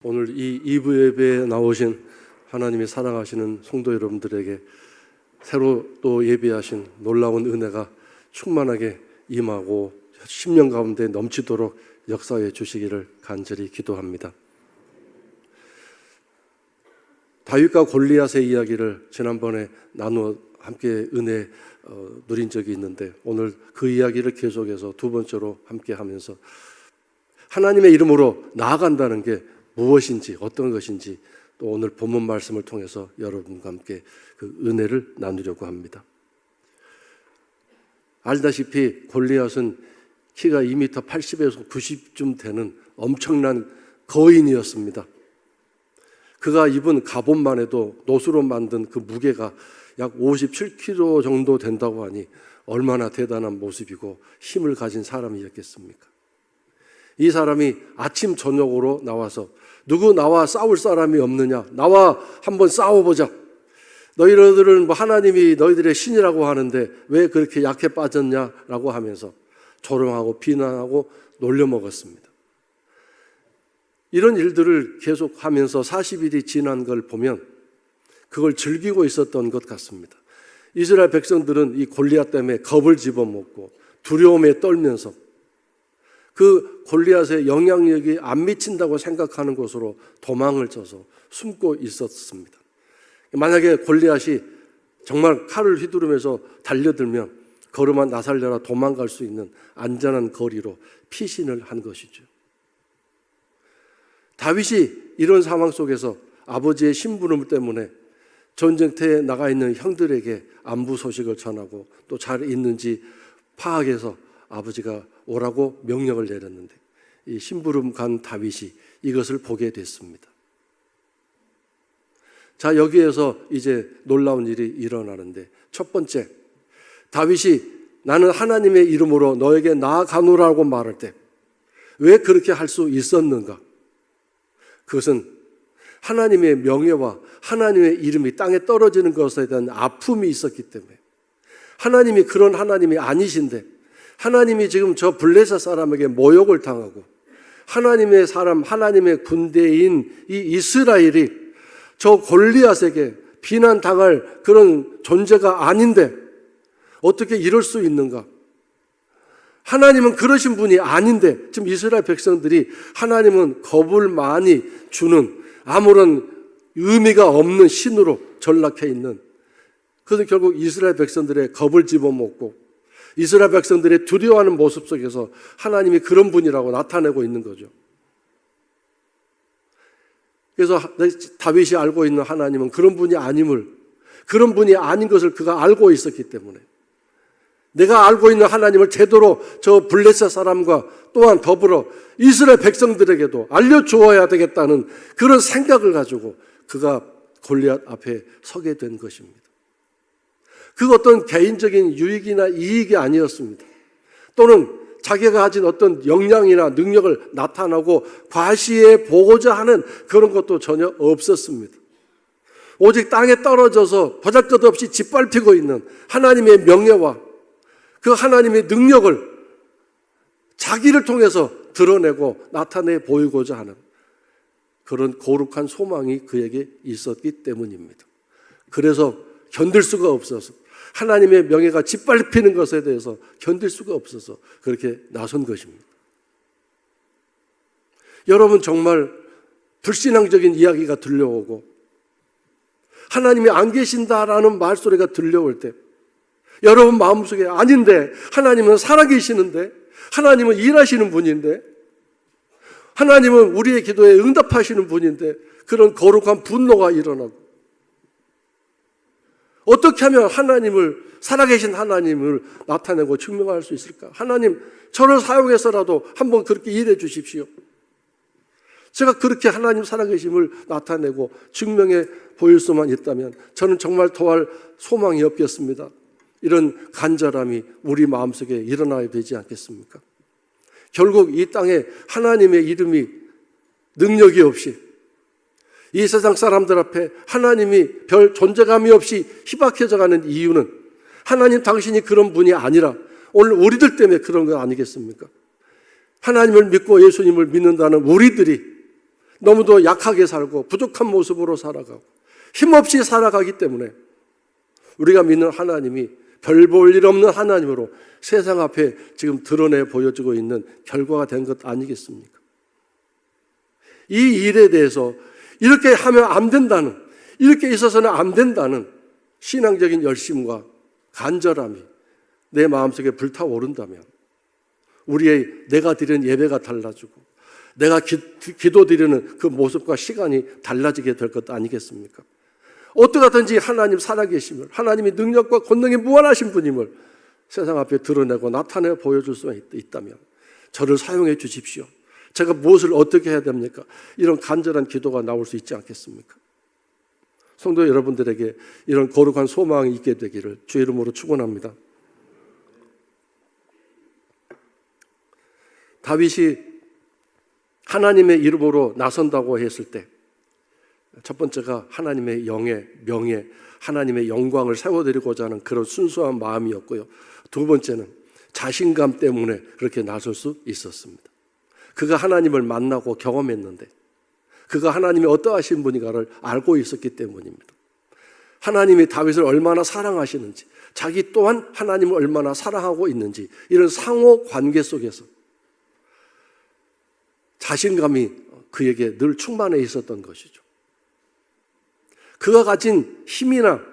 오늘 이 2부 예배에 나오신 하나님이 사랑하시는 성도 여러분들에게 새로 또 예배하신 놀라운 은혜가 충만하게 임하고 10년 가운데 넘치도록 역사해 주시기를 간절히 기도합니다. 다윗과 골리앗의 이야기를 지난번에 나누어 함께 은혜 누린 적이 있는데 오늘 그 이야기를 계속해서 두 번째로 함께 하면서 하나님의 이름으로 나아간다는 게 무엇인지 어떤 것인지 또 오늘 본문 말씀을 통해서 여러분과 함께 그 은혜를 나누려고 합니다. 알다시피 골리앗은 키가 2m 80에서 90쯤 되는 엄청난 거인이었습니다. 그가 입은 갑옷만 해도 노수로 만든 그 무게가 약 57kg 정도 된다고 하니 얼마나 대단한 모습이고 힘을 가진 사람이었겠습니까? 이 사람이 아침 저녁으로 나와서 누구 나와 싸울 사람이 없느냐? 나와 한번 싸워보자. 너희들은 뭐 하나님이 너희들의 신이라고 하는데 왜 그렇게 약해 빠졌냐라고 하면서 조롱하고 비난하고 놀려먹었습니다. 이런 일들을 계속하면서 40일이 지난 걸 보면 그걸 즐기고 있었던 것 같습니다. 이스라엘 백성들은 이 골리앗 때문에 겁을 집어먹고 두려움에 떨면서 그 골리앗의 영향력이 안 미친다고 생각하는 곳으로 도망을 쳐서 숨고 있었습니다. 만약에 골리앗이 정말 칼을 휘두르면서 달려들면 걸음아 나 살려라 도망갈 수 있는 안전한 거리로 피신을 한 것이죠. 다윗이 이런 상황 속에서 아버지의 심부름 때문에 전쟁터에 나가 있는 형들에게 안부 소식을 전하고 또 잘 있는지 파악해서 아버지가 오라고 명령을 내렸는데 이 심부름 간 다윗이 이것을 보게 됐습니다. 자, 여기에서 이제 놀라운 일이 일어나는데 첫 번째, 다윗이 나는 하나님의 이름으로 너에게 나아가노라고 말할 때 왜 그렇게 할 수 있었는가? 그것은 하나님의 명예와 하나님의 이름이 땅에 떨어지는 것에 대한 아픔이 있었기 때문에 하나님이 그런 하나님이 아니신데 하나님이 지금 저 블레셋 사람에게 모욕을 당하고 하나님의 사람, 하나님의 군대인 이 이스라엘이 저 골리앗에게 비난당할 그런 존재가 아닌데 어떻게 이럴 수 있는가? 하나님은 그러신 분이 아닌데 지금 이스라엘 백성들이 하나님은 겁을 많이 주는 아무런 의미가 없는 신으로 전락해 있는, 그래서 결국 이스라엘 백성들의 겁을 집어먹고 이스라엘 백성들의 두려워하는 모습 속에서 하나님이 그런 분이라고 나타내고 있는 거죠. 그래서 다윗이 알고 있는 하나님은 그런 분이 아님을, 그런 분이 아닌 것을 그가 알고 있었기 때문에 내가 알고 있는 하나님을 제대로 저 블레셋 사람과 또한 더불어 이스라엘 백성들에게도 알려주어야 되겠다는 그런 생각을 가지고 그가 골리앗 앞에 서게 된 것입니다. 그 어떤 개인적인 유익이나 이익이 아니었습니다. 또는 자기가 가진 어떤 역량이나 능력을 나타나고 과시해 보고자 하는 그런 것도 전혀 없었습니다. 오직 땅에 떨어져서 보잘것없이 짓밟히고 있는 하나님의 명예와 그 하나님의 능력을 자기를 통해서 드러내고 나타내 보이고자 하는 그런 거룩한 소망이 그에게 있었기 때문입니다. 그래서 견딜 수가 없어서 하나님의 명예가 짓밟히는 것에 대해서 견딜 수가 없어서 그렇게 나선 것입니다. 여러분 정말 불신앙적인 이야기가 들려오고 하나님이 안 계신다라는 말소리가 들려올 때 여러분 마음속에 아닌데 하나님은 살아계시는데 하나님은 일하시는 분인데 하나님은 우리의 기도에 응답하시는 분인데 그런 거룩한 분노가 일어나고 어떻게 하면 하나님을, 살아계신 하나님을 나타내고 증명할 수 있을까? 하나님, 저를 사용해서라도 한번 그렇게 일해 주십시오. 제가 그렇게 하나님 살아계심을 나타내고 증명해 보일 수만 있다면 저는 정말 더할 소망이 없겠습니다. 이런 간절함이 우리 마음속에 일어나야 되지 않겠습니까? 결국 이 땅에 하나님의 이름이 능력이 없이 이 세상 사람들 앞에 하나님이 별 존재감이 없이 희박해져가는 이유는 하나님 당신이 그런 분이 아니라 오늘 우리들 때문에 그런 거 아니겠습니까? 하나님을 믿고 예수님을 믿는다는 우리들이 너무도 약하게 살고 부족한 모습으로 살아가고 힘없이 살아가기 때문에 우리가 믿는 하나님이 별 볼 일 없는 하나님으로 세상 앞에 지금 드러내 보여주고 있는 결과가 된 것 아니겠습니까? 이 일에 대해서 이렇게 하면 안 된다는, 이렇게 있어서는 안 된다는 신앙적인 열심과 간절함이 내 마음속에 불타오른다면 우리의 내가 드리는 예배가 달라지고 내가 기도 드리는 그 모습과 시간이 달라지게 될 것 아니겠습니까? 어떠하든지 하나님 살아계심을, 하나님이 능력과 권능이 무한하신 분임을 세상 앞에 드러내고 나타내 보여줄 수 있다면 저를 사용해 주십시오. 제가 무엇을 어떻게 해야 됩니까? 이런 간절한 기도가 나올 수 있지 않겠습니까? 성도 여러분들에게 이런 거룩한 소망이 있게 되기를 주의 이름으로 축원합니다. 다윗이 하나님의 이름으로 나선다고 했을 때 첫 번째가 하나님의 영예, 명예, 하나님의 영광을 세워드리고자 하는 그런 순수한 마음이었고요. 두 번째는 자신감 때문에 그렇게 나설 수 있었습니다. 그가 하나님을 만나고 경험했는데 그가 하나님이 어떠하신 분인가를 알고 있었기 때문입니다. 하나님이 다윗을 얼마나 사랑하시는지, 자기 또한 하나님을 얼마나 사랑하고 있는지, 이런 상호 관계 속에서 자신감이 그에게 늘 충만해 있었던 것이죠. 그가 가진 힘이나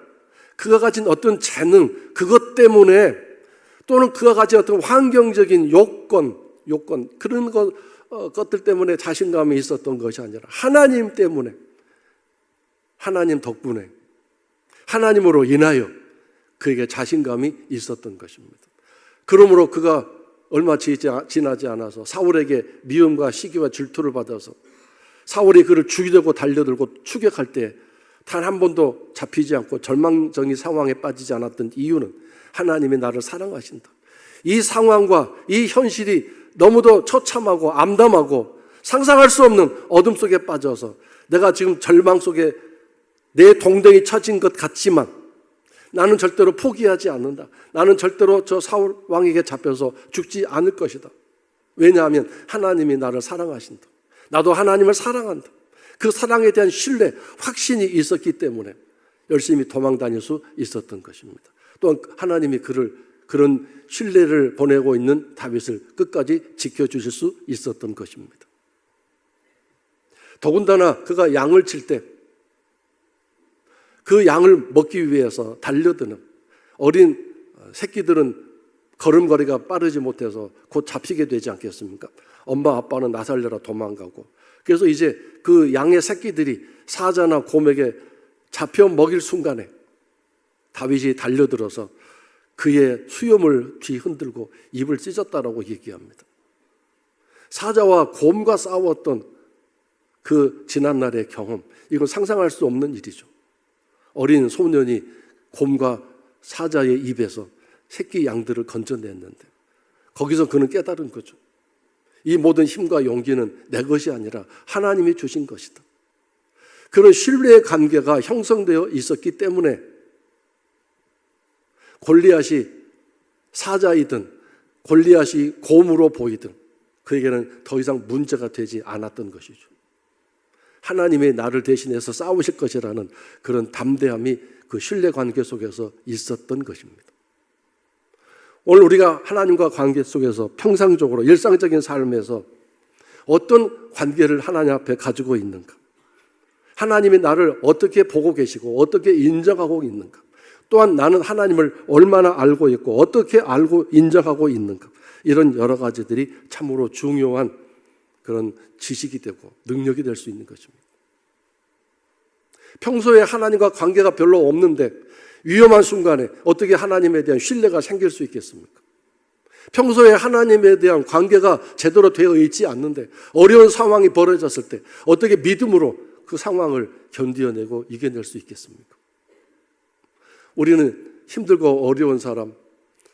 그가 가진 어떤 재능, 그것 때문에 또는 그가 가진 어떤 환경적인 요건 그런 것들 때문에 자신감이 있었던 것이 아니라 하나님 때문에, 하나님 덕분에, 하나님으로 인하여 그에게 자신감이 있었던 것입니다. 그러므로 그가 얼마 지나지 않아서 사울에게 미움과 시기와 질투를 받아서 사울이 그를 죽이려고 달려들고 추격할 때 단 한 번도 잡히지 않고 절망적인 상황에 빠지지 않았던 이유는 하나님이 나를 사랑하신다. 이 상황과 이 현실이 너무도 처참하고 암담하고 상상할 수 없는 어둠 속에 빠져서 내가 지금 절망 속에 내 동댕이 처진 것 같지만 나는 절대로 포기하지 않는다. 나는 절대로 저 사울 왕에게 잡혀서 죽지 않을 것이다. 왜냐하면 하나님이 나를 사랑하신다. 나도 하나님을 사랑한다. 그 사랑에 대한 신뢰, 확신이 있었기 때문에 열심히 도망 다닐 수 있었던 것입니다. 또한 하나님이 그를 그런 신뢰를 보내고 있는 다윗을 끝까지 지켜주실 수 있었던 것입니다. 더군다나 그가 양을 칠 때 그 양을 먹기 위해서 달려드는 어린 새끼들은 걸음걸이가 빠르지 못해서 곧 잡히게 되지 않겠습니까? 엄마 아빠는 나 살려라 도망가고, 그래서 이제 그 양의 새끼들이 사자나 곰에게 잡혀 먹일 순간에 다윗이 달려들어서 그의 수염을 뒤흔들고 입을 찢었다라고 얘기합니다. 사자와 곰과 싸웠던 그 지난날의 경험, 이건 상상할 수 없는 일이죠. 어린 소년이 곰과 사자의 입에서 새끼 양들을 건져냈는데 거기서 그는 깨달은 거죠. 이 모든 힘과 용기는 내 것이 아니라 하나님이 주신 것이다. 그런 신뢰의 관계가 형성되어 있었기 때문에 골리앗이 사자이든 골리앗이 곰으로 보이든 그에게는 더 이상 문제가 되지 않았던 것이죠. 하나님이 나를 대신해서 싸우실 것이라는 그런 담대함이 그 신뢰 관계 속에서 있었던 것입니다. 오늘 우리가 하나님과 관계 속에서 평상적으로 일상적인 삶에서 어떤 관계를 하나님 앞에 가지고 있는가? 하나님이 나를 어떻게 보고 계시고 어떻게 인정하고 있는가? 또한 나는 하나님을 얼마나 알고 있고 어떻게 알고 인정하고 있는가? 이런 여러 가지들이 참으로 중요한 그런 지식이 되고 능력이 될 수 있는 것입니다. 평소에 하나님과 관계가 별로 없는데 위험한 순간에 어떻게 하나님에 대한 신뢰가 생길 수 있겠습니까? 평소에 하나님에 대한 관계가 제대로 되어 있지 않는데 어려운 상황이 벌어졌을 때 어떻게 믿음으로 그 상황을 견디어내고 이겨낼 수 있겠습니까? 우리는 힘들고 어려운 사람,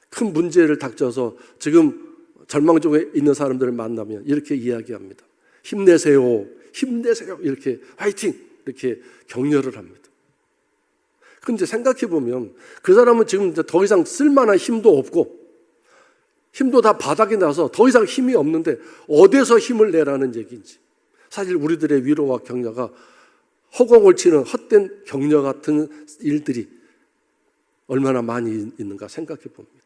큰 문제를 닥쳐서 지금 절망 중에 있는 사람들을 만나면 이렇게 이야기합니다. 힘내세요. 힘내세요. 이렇게 화이팅! 이렇게 격려를 합니다. 그런데 생각해 보면 그 사람은 지금 더 이상 쓸만한 힘도 없고 힘도 다 바닥에 나서 더 이상 힘이 없는데 어디서 힘을 내라는 얘기인지 사실 우리들의 위로와 격려가 허공을 치는 헛된 격려 같은 일들이 얼마나 많이 있는가 생각해 봅니다.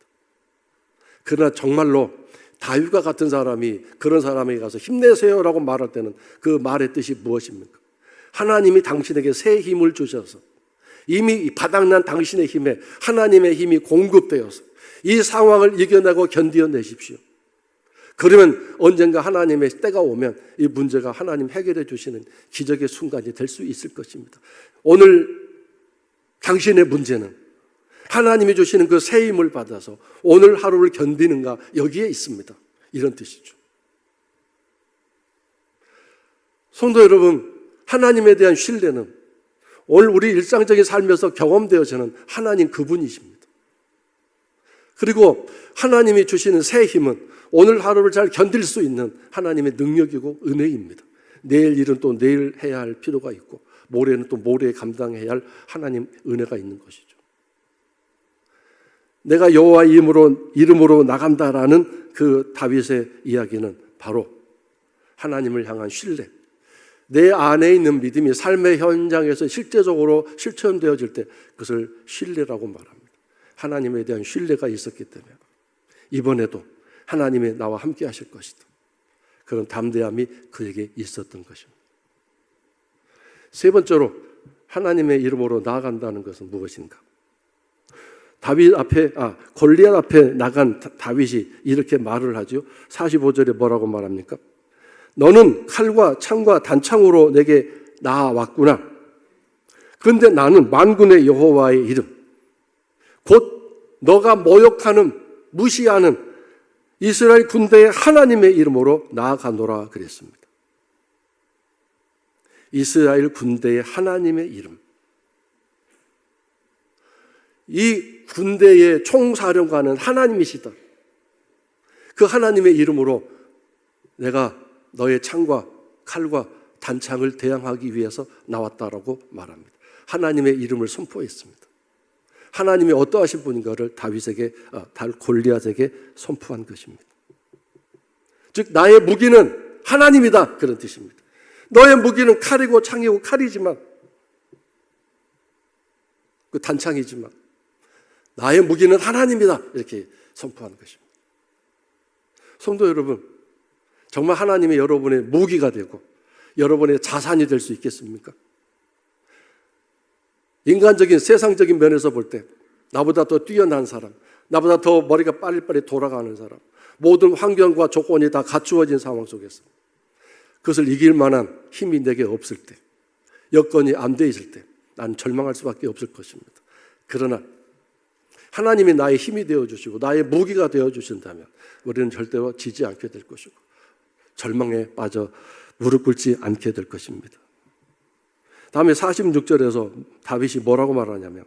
그러나 정말로 다윗과 같은 사람이 그런 사람에게 가서 힘내세요라고 말할 때는 그 말의 뜻이 무엇입니까? 하나님이 당신에게 새 힘을 주셔서 이미 바닥난 당신의 힘에 하나님의 힘이 공급되어서 이 상황을 이겨내고 견디어내십시오. 그러면 언젠가 하나님의 때가 오면 이 문제가 하나님 해결해 주시는 기적의 순간이 될 수 있을 것입니다. 오늘 당신의 문제는 하나님이 주시는 그 새 힘을 받아서 오늘 하루를 견디는가 여기에 있습니다. 이런 뜻이죠. 성도 여러분, 하나님에 대한 신뢰는 오늘 우리 일상적인 삶에서 경험되어지는 하나님 그분이십니다. 그리고 하나님이 주시는 새 힘은 오늘 하루를 잘 견딜 수 있는 하나님의 능력이고 은혜입니다. 내일 일은 또 내일 해야 할 필요가 있고 모레는 또 모레 감당해야 할 하나님 은혜가 있는 것이죠. 내가 여호와 이름으로 나간다라는 그 다윗의 이야기는 바로 하나님을 향한 신뢰, 내 안에 있는 믿음이 삶의 현장에서 실제적으로 실천되어질 때 그것을 신뢰라고 말합니다. 하나님에 대한 신뢰가 있었기 때문에 이번에도 하나님이 나와 함께 하실 것이다. 그런 담대함이 그에게 있었던 것입니다. 세 번째로 하나님의 이름으로 나아간다는 것은 무엇인가? 골리앗 앞에 나간 다윗이 이렇게 말을 하죠. 45절에 뭐라고 말합니까? 너는 칼과 창과 단창으로 내게 나아왔구나. 그런데 나는 만군의 여호와의 이름, 곧 너가 모욕하는 무시하는 이스라엘 군대의 하나님의 이름으로 나아가노라 그랬습니다. 이스라엘 군대의 하나님의 이름. 이 군대의 총사령관은 하나님이시다. 그 하나님의 이름으로 내가 너의 창과 칼과 단창을 대항하기 위해서 나왔다라고 말합니다. 하나님의 이름을 선포했습니다. 하나님이 어떠하신 분인가를 골리앗에게 선포한 것입니다. 즉 나의 무기는 하나님이다 그런 뜻입니다. 너의 무기는 칼이고 창이고 칼이지만 그 단창이지만 나의 무기는 하나님이다 이렇게 선포한 것입니다. 성도 여러분, 정말 하나님이 여러분의 무기가 되고 여러분의 자산이 될 수 있겠습니까? 인간적인 세상적인 면에서 볼 때 나보다 더 뛰어난 사람, 나보다 더 머리가 빨리빨리 돌아가는 사람, 모든 환경과 조건이 다 갖추어진 상황 속에서 그것을 이길 만한 힘이 내게 없을 때, 여건이 안 돼 있을 때 난 절망할 수밖에 없을 것입니다. 그러나 하나님이 나의 힘이 되어주시고 나의 무기가 되어주신다면 우리는 절대로 지지 않게 될 것이고 절망에 빠져 무릎 꿇지 않게 될 것입니다. 다음에 46절에서 다윗이 뭐라고 말하냐면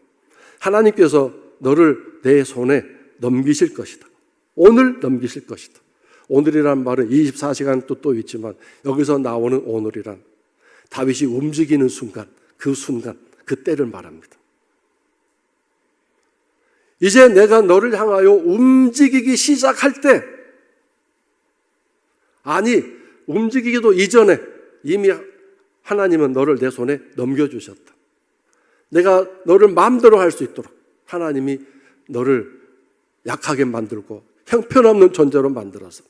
하나님께서 너를 내 손에 넘기실 것이다. 오늘 넘기실 것이다. 오늘이란 말은 24시간 또 있지만 여기서 나오는 오늘이란 다윗이 움직이는 순간, 그 때를 말합니다. 이제 내가 너를 향하여 움직이기 시작할 때, 아니 움직이기도 이전에 이미 하나님은 너를 내 손에 넘겨주셨다. 내가 너를 마음대로 할 수 있도록 하나님이 너를 약하게 만들고 형편없는 존재로 만들어서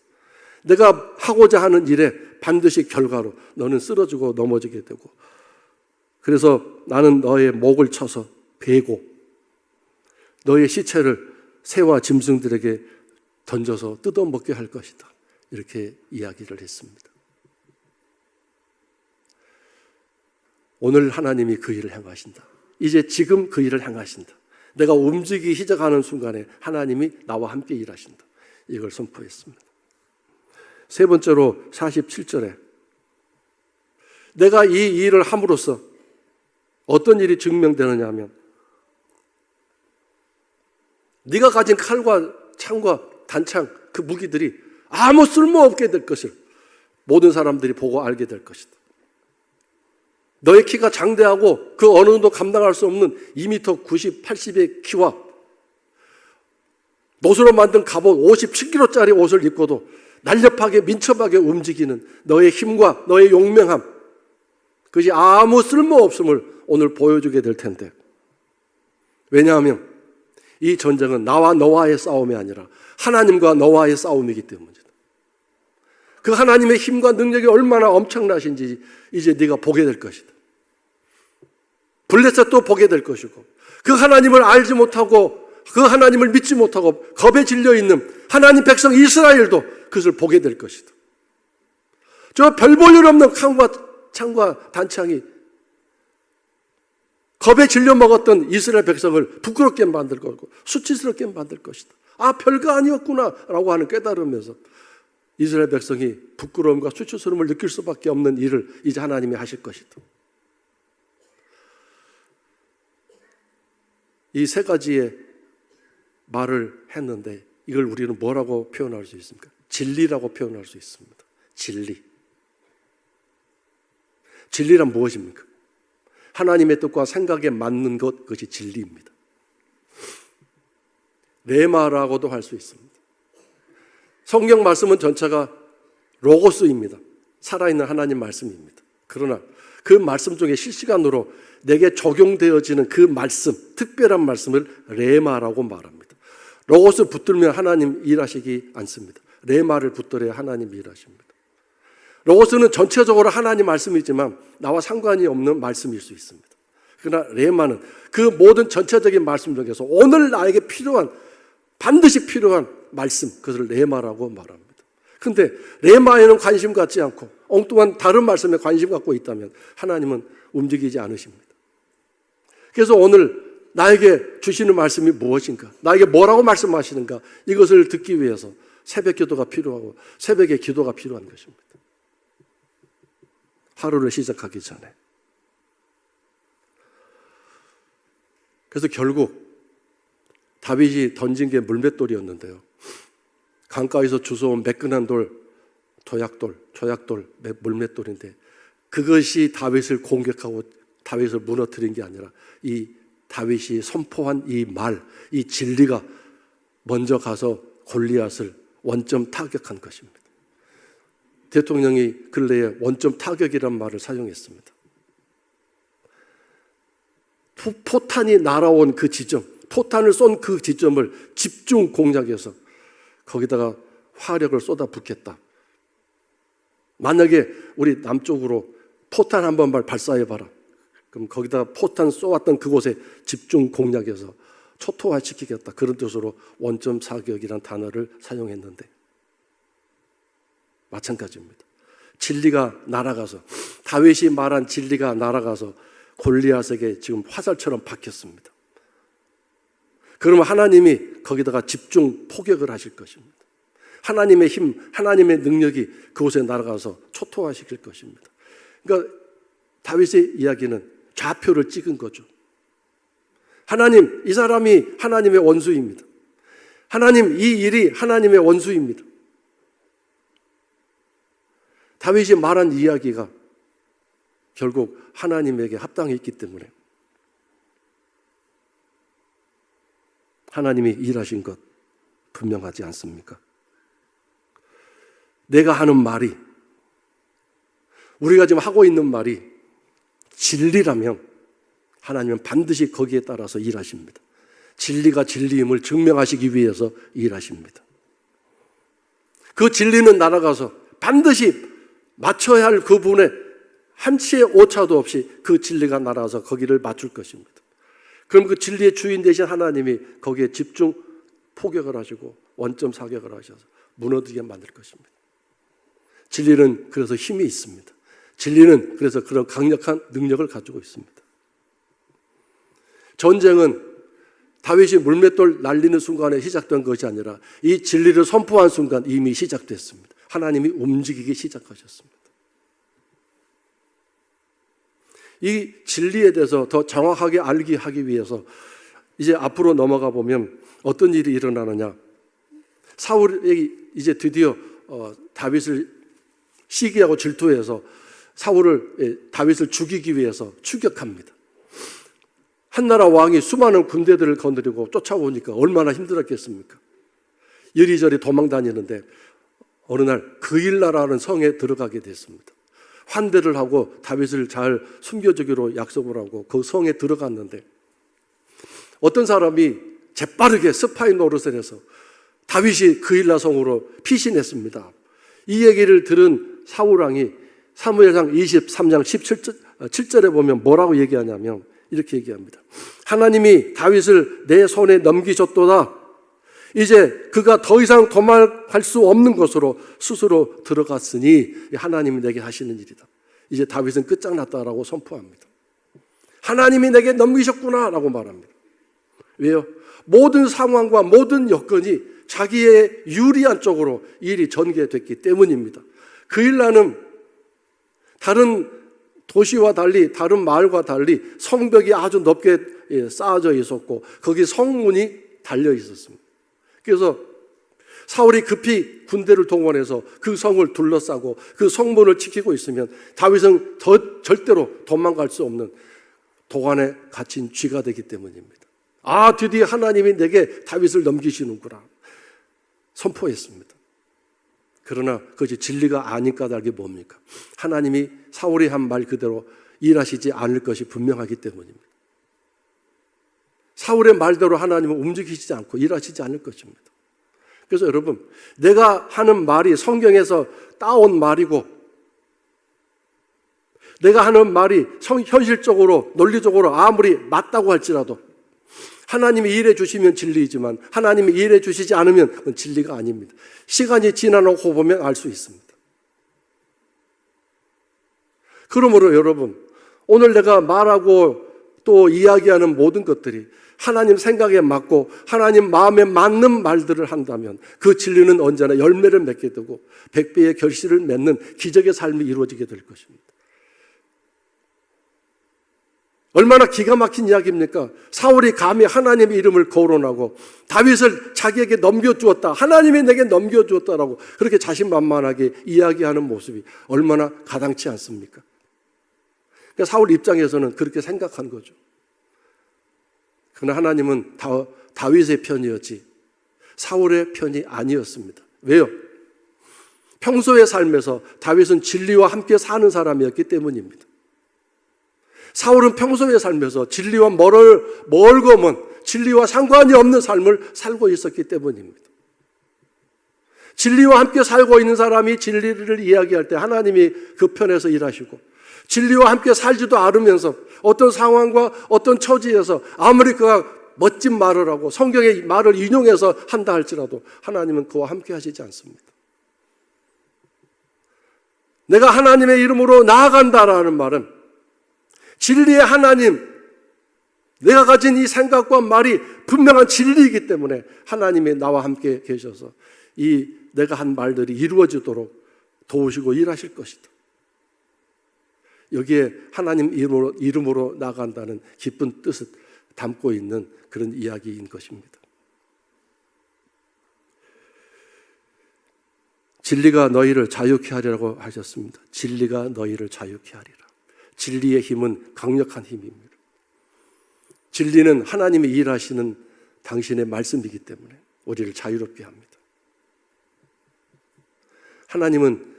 내가 하고자 하는 일에 반드시 결과로 너는 쓰러지고 넘어지게 되고, 그래서 나는 너의 목을 쳐서 베고 너의 시체를 새와 짐승들에게 던져서 뜯어먹게 할 것이다. 이렇게 이야기를 했습니다. 오늘 하나님이 그 일을 행하신다. 이제 지금 그 일을 행하신다. 내가 움직이기 시작하는 순간에 하나님이 나와 함께 일하신다. 이걸 선포했습니다. 세 번째로 47절에 내가 이 일을 함으로써 어떤 일이 증명되느냐 하면 네가 가진 칼과 창과 단창 그 무기들이 아무 쓸모없게 될 것을 모든 사람들이 보고 알게 될 것이다. 너의 키가 장대하고 그 어느 정도 감당할 수 없는 2m 90, 80의 키와 노수로 만든 갑옷 57kg짜리 옷을 입고도 날렵하게 민첩하게 움직이는 너의 힘과 너의 용맹함, 그것이 아무 쓸모없음을 오늘 보여주게 될 텐데, 왜냐하면 이 전쟁은 나와 너와의 싸움이 아니라 하나님과 너와의 싸움이기 때문이다. 그 하나님의 힘과 능력이 얼마나 엄청나신지 이제 네가 보게 될 것이다. 블레셋도 보게 될 것이고, 그 하나님을 알지 못하고 그 하나님을 믿지 못하고 겁에 질려 있는 하나님 백성 이스라엘도 그것을 보게 될 것이다. 저 별 볼 일 없는 창과 단창이 겁에 질려 먹었던 이스라엘 백성을 부끄럽게 만들 거고 수치스럽게 만들 것이다. 아, 별거 아니었구나 라고 하는 깨달으면서 이스라엘 백성이 부끄러움과 수치스러움을 느낄 수밖에 없는 일을 이제 하나님이 하실 것이다. 이 세 가지의 말을 했는데 이걸 우리는 뭐라고 표현할 수 있습니까? 진리라고 표현할 수 있습니다. 진리. 진리란 무엇입니까? 하나님의 뜻과 생각에 맞는 것, 그것이 진리입니다. 레마라고도 할 수 있습니다. 성경 말씀은 전체가 로고스입니다. 살아있는 하나님 말씀입니다. 그러나 그 말씀 중에 실시간으로 내게 적용되어지는 그 말씀, 특별한 말씀을 레마라고 말합니다. 로고스 붙들면 하나님 일하시기 않습니다. 레마를 붙들어야 하나님 일하십니다. 로고스는 전체적으로 하나님 말씀이지만 나와 상관이 없는 말씀일 수 있습니다. 그러나 레마는 그 모든 전체적인 말씀 중에서 오늘 나에게 필요한, 반드시 필요한 말씀, 그것을 레마라고 말합니다. 그런데 레마에는 관심 갖지 않고 엉뚱한 다른 말씀에 관심 갖고 있다면 하나님은 움직이지 않으십니다. 그래서 오늘 나에게 주시는 말씀이 무엇인가, 나에게 뭐라고 말씀하시는가, 이것을 듣기 위해서 새벽 기도가 필요하고 새벽에 기도가 필요한 것입니다. 하루를 시작하기 전에. 그래서 결국 다윗이 던진 게 물맷돌이었는데요, 강가에서 주워온 매끈한 돌, 조약돌, 물맷돌인데 그것이 다윗을 공격하고 다윗을 무너뜨린 게 아니라 이 다윗이 선포한 이 말, 이 진리가 먼저 가서 골리앗을 원점 타격한 것입니다. 대통령이 근래에 원점 타격이란 말을 사용했습니다. 포탄이 날아온 그 지점, 포탄을 쏜 그 지점을 집중 공략해서 거기다가 화력을 쏟아붓겠다. 만약에 우리 남쪽으로 포탄 한 번만 발사해봐라. 그럼 거기다가 포탄 쏘았던 그곳에 집중 공략해서 초토화시키겠다. 그런 뜻으로 원점 사격이라는 단어를 사용했는데 마찬가지입니다. 진리가 날아가서, 다윗이 말한 진리가 날아가서 골리앗에게 지금 화살처럼 박혔습니다. 그러면 하나님이 거기다가 집중 포격을 하실 것입니다. 하나님의 힘, 하나님의 능력이 그곳에 날아가서 초토화시킬 것입니다. 그러니까 다윗의 이야기는 좌표를 찍은 거죠. 하나님, 이 사람이 하나님의 원수입니다. 하나님, 이 일이 하나님의 원수입니다. 다윗이 말한 이야기가 결국 하나님에게 합당히 있기 때문에 하나님이 일하신 것 분명하지 않습니까? 내가 하는 말이, 우리가 지금 하고 있는 말이 진리라면 하나님은 반드시 거기에 따라서 일하십니다. 진리가 진리임을 증명하시기 위해서 일하십니다. 그 진리는 날아가서 반드시 맞춰야 할 그 부분에 한치의 오차도 없이 그 진리가 날아가서 거기를 맞출 것입니다. 그럼 그 진리의 주인 되신 하나님이 거기에 집중 포격을 하시고 원점 사격을 하셔서 무너지게 만들 것입니다. 진리는 그래서 힘이 있습니다. 진리는 그래서 그런 강력한 능력을 가지고 있습니다. 전쟁은 다윗이 물맷돌 날리는 순간에 시작된 것이 아니라 이 진리를 선포한 순간 이미 시작됐습니다. 하나님이 움직이기 시작하셨습니다. 이 진리에 대해서 더 정확하게 알게 하기 위해서 이제 앞으로 넘어가 보면 어떤 일이 일어나느냐. 사울이 이제 드디어 다윗을 시기하고 질투해서 다윗을 죽이기 위해서 추격합니다. 한나라 왕이 수많은 군대들을 거느리고 쫓아오니까 얼마나 힘들었겠습니까? 이리저리 도망 다니는데 어느 날 그일라라는 성에 들어가게 됐습니다. 환대를 하고 다윗을 잘 숨겨주기로 약속을 하고 그 성에 들어갔는데 어떤 사람이 재빠르게 스파이 노릇을 해서 다윗이 그일라 성으로 피신했습니다. 이 얘기를 들은 사울왕이 사무엘상 23장 17절에 보면 뭐라고 얘기하냐면 이렇게 얘기합니다. 하나님이 다윗을 내 손에 넘기셨도다. 이제 그가 더 이상 도망갈 수 없는 곳으로 스스로 들어갔으니 하나님이 내게 하시는 일이다. 이제 다윗은 끝장났다라고 선포합니다. 하나님이 내게 넘기셨구나 라고 말합니다. 왜요? 모든 상황과 모든 여건이 자기의 유리한 쪽으로 일이 전개됐기 때문입니다. 그일라는 다른 도시와 달리 다른 마을과 달리 성벽이 아주 높게 쌓아져 있었고 거기 성문이 달려 있었습니다. 그래서 사울이 급히 군대를 동원해서 그 성을 둘러싸고 그 성문을 지키고 있으면 다윗은 절대로 도망갈 수 없는 도관에 갇힌 쥐가 되기 때문입니다. 아, 드디어 하나님이 내게 다윗을 넘기시는구나 선포했습니다. 그러나 그것이 진리가 아닌 까닭이 뭡니까? 하나님이 사울이 한 말 그대로 일하시지 않을 것이 분명하기 때문입니다. 사울의 말대로 하나님은 움직이시지 않고 일하시지 않을 것입니다. 그래서 여러분, 내가 하는 말이 성경에서 따온 말이고 내가 하는 말이 현실적으로 논리적으로 아무리 맞다고 할지라도 하나님이 일해 주시면 진리이지만 하나님이 일해 주시지 않으면 그건 진리가 아닙니다. 시간이 지나고 보면 알 수 있습니다. 그러므로 여러분, 오늘 내가 말하고 또 이야기하는 모든 것들이 하나님 생각에 맞고 하나님 마음에 맞는 말들을 한다면 그 진리는 언제나 열매를 맺게 되고 100배의 결실을 맺는 기적의 삶이 이루어지게 될 것입니다. 얼마나 기가 막힌 이야기입니까? 사울이 감히 하나님의 이름을 거론하고 다윗을 자기에게 넘겨주었다. 하나님이 내게 넘겨주었다라고 그렇게 자신만만하게 이야기하는 모습이 얼마나 가당치 않습니까? 그러니까 사울 입장에서는 그렇게 생각한 거죠. 그러나 하나님은 다윗의 편이었지 사울의 편이 아니었습니다. 왜요? 평소의 삶에서 다윗은 진리와 함께 사는 사람이었기 때문입니다. 사울은 평소의 삶에서 진리와 멀고 먼 진리와 상관이 없는 삶을 살고 있었기 때문입니다. 진리와 함께 살고 있는 사람이 진리를 이야기할 때 하나님이 그 편에서 일하시고 진리와 함께 살지도 않으면서 어떤 상황과 어떤 처지에서 아무리 그가 멋진 말을 하고 성경의 말을 인용해서 한다 할지라도 하나님은 그와 함께 하시지 않습니다. 내가 하나님의 이름으로 나아간다라는 말은 진리의 하나님, 내가 가진 이 생각과 말이 분명한 진리이기 때문에 하나님이 나와 함께 계셔서 이 내가 한 말들이 이루어지도록 도우시고 일하실 것이다. 여기에 하나님 이름으로 나간다는 기쁜 뜻을 담고 있는 그런 이야기인 것입니다. 진리가 너희를 자유케 하리라고 하셨습니다. 진리가 너희를 자유케 하리라. 진리의 힘은 강력한 힘입니다. 진리는 하나님이 일하시는 당신의 말씀이기 때문에 우리를 자유롭게 합니다. 하나님은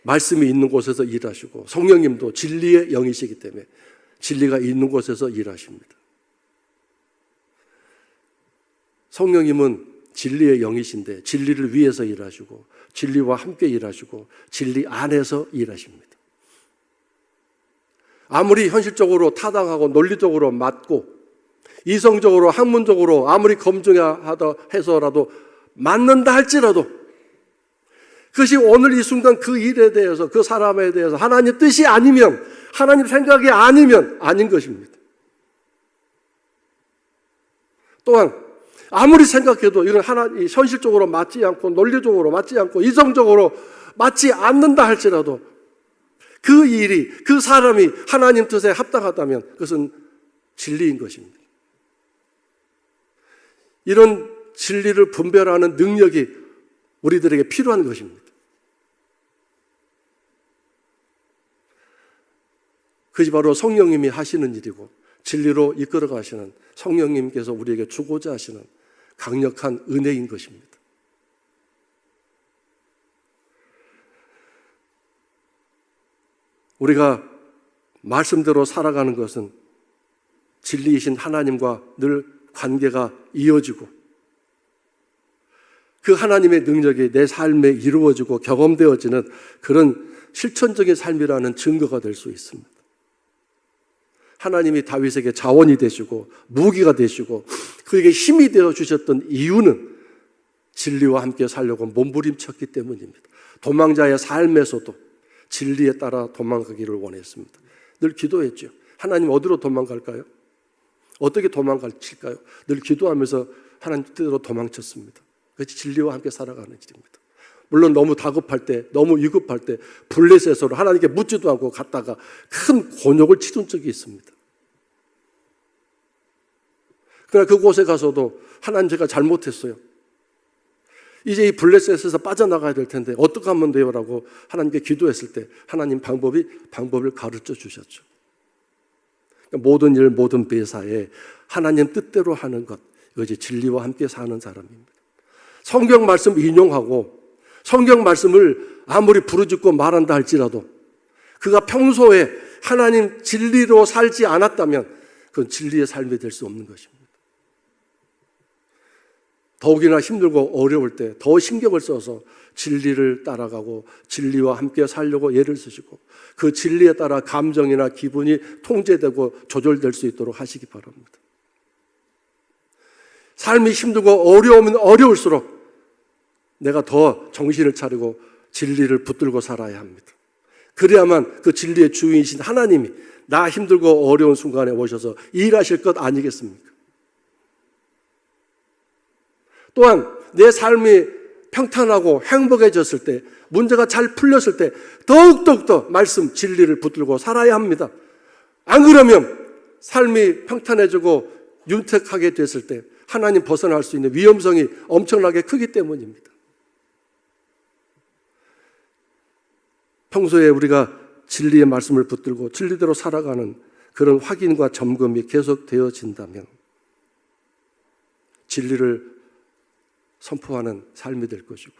말씀이 있는 곳에서 일하시고 성령님도 진리의 영이시기 때문에 진리가 있는 곳에서 일하십니다. 성령님은 진리의 영이신데 진리를 위해서 일하시고 진리와 함께 일하시고 진리 안에서 일하십니다. 아무리 현실적으로 타당하고 논리적으로 맞고 이성적으로 학문적으로 아무리 검증하다 해서라도 맞는다 할지라도 그것이 오늘 이 순간 그 일에 대해서 그 사람에 대해서 하나님 뜻이 아니면 하나님 생각이 아니면 아닌 것입니다. 또한 아무리 생각해도 이건 현실적으로 맞지 않고 논리적으로 맞지 않고 이성적으로 맞지 않는다 할지라도 그 일이 그 사람이 하나님 뜻에 합당하다면 그것은 진리인 것입니다. 이런 진리를 분별하는 능력이 우리들에게 필요한 것입니다. 그것이 바로 성령님이 하시는 일이고 진리로 이끌어 가시는 성령님께서 우리에게 주고자 하시는 강력한 은혜인 것입니다. 우리가 말씀대로 살아가는 것은 진리이신 하나님과 늘 관계가 이어지고 그 하나님의 능력이 내 삶에 이루어지고 경험되어지는 그런 실천적인 삶이라는 증거가 될 수 있습니다. 하나님이 다윗에게 자원이 되시고 무기가 되시고 그에게 힘이 되어 주셨던 이유는 진리와 함께 살려고 몸부림쳤기 때문입니다. 도망자의 삶에서도 진리에 따라 도망가기를 원했습니다. 늘 기도했죠. 하나님 어디로 도망갈까요? 어떻게 도망갈까요? 늘 기도하면서 하나님 뜻대로 도망쳤습니다. 그것이 진리와 함께 살아가는 길입니다. 물론 너무 다급할 때, 너무 위급할 때 블레셋으로 하나님께 묻지도 않고 갔다가 큰 곤욕을 치른 적이 있습니다. 그러나 그곳에 가서도 하나님 제가 잘못했어요. 이제 이 블레셋에서 빠져나가야 될 텐데 어떻게 하면 돼요? 라고 하나님께 기도했을 때 하나님 방법을 가르쳐 주셨죠. 그러니까 모든 일, 모든 배사에 하나님 뜻대로 하는 것, 이것이 진리와 함께 사는 사람입니다. 성경 말씀 인용하고 성경 말씀을 아무리 부르짖고 말한다 할지라도 그가 평소에 하나님 진리로 살지 않았다면 그건 진리의 삶이 될 수 없는 것입니다. 더욱이나 힘들고 어려울 때 더 신경을 써서 진리를 따라가고 진리와 함께 살려고 애를 쓰시고 그 진리에 따라 감정이나 기분이 통제되고 조절될 수 있도록 하시기 바랍니다. 삶이 힘들고 어려우면 어려울수록 내가 더 정신을 차리고 진리를 붙들고 살아야 합니다. 그래야만 그 진리의 주인이신 하나님이 나 힘들고 어려운 순간에 오셔서 일하실 것 아니겠습니까? 또한 내 삶이 평탄하고 행복해졌을 때, 문제가 잘 풀렸을 때 더욱더 말씀, 진리를 붙들고 살아야 합니다. 안 그러면 삶이 평탄해지고 윤택하게 됐을 때 하나님 벗어날 수 있는 위험성이 엄청나게 크기 때문입니다. 평소에 우리가 진리의 말씀을 붙들고 진리대로 살아가는 그런 확인과 점검이 계속되어진다면 진리를 선포하는 삶이 될 것이고,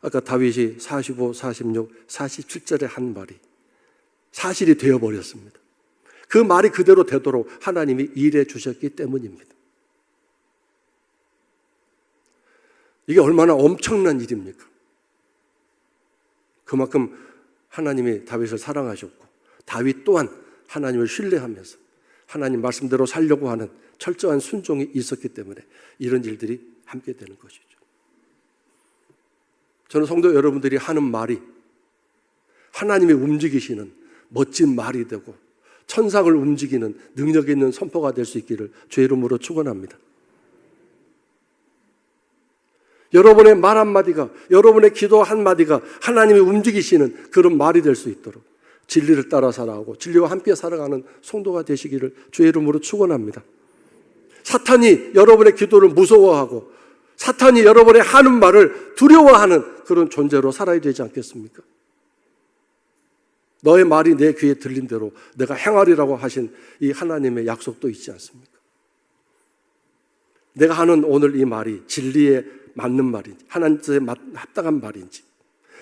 아까 다윗이 45, 46, 47절에 한 말이 사실이 되어버렸습니다. 그 말이 그대로 되도록 하나님이 일해 주셨기 때문입니다. 이게 얼마나 엄청난 일입니까? 그만큼 하나님이 다윗을 사랑하셨고 다윗 또한 하나님을 신뢰하면서 하나님 말씀대로 살려고 하는 철저한 순종이 있었기 때문에 이런 일들이 함께 되는 것이죠. 저는 성도 여러분들이 하는 말이 하나님이 움직이시는 멋진 말이 되고 천상을 움직이는 능력 있는 선포가 될 수 있기를 주의 이름으로 축원합니다. 여러분의 말 한마디가, 여러분의 기도 한마디가 하나님이 움직이시는 그런 말이 될 수 있도록 진리를 따라 살아가고 진리와 함께 살아가는 성도가 되시기를 주의 이름으로 축원합니다. 사탄이 여러분의 기도를 무서워하고 사탄이 여러분의 하는 말을 두려워하는 그런 존재로 살아야 되지 않겠습니까? 너의 말이 내 귀에 들린 대로 내가 행하리라고 하신 이 하나님의 약속도 있지 않습니까? 내가 하는 오늘 이 말이 진리에 맞는 말인지 하나님께 합당한 말인지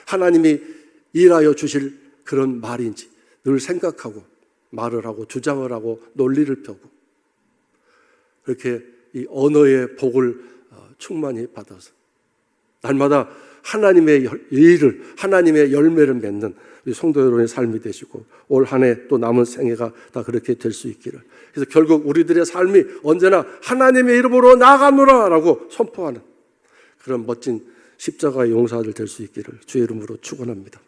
하나님이 일하여 주실 그런 말인지 늘 생각하고 말을 하고 주장을 하고 논리를 펴고 그렇게 이 언어의 복을 충만히 받아서 날마다 하나님의 일을 하나님의 열매를 맺는 우리 성도 여러분의 삶이 되시고 올 한 해 또 남은 생애가 다 그렇게 될 수 있기를. 그래서 결국 우리들의 삶이 언제나 하나님의 이름으로 나아가노라 라고 선포하는 그런 멋진 십자가의 용사들 될 수 있기를 주의 이름으로 축원합니다.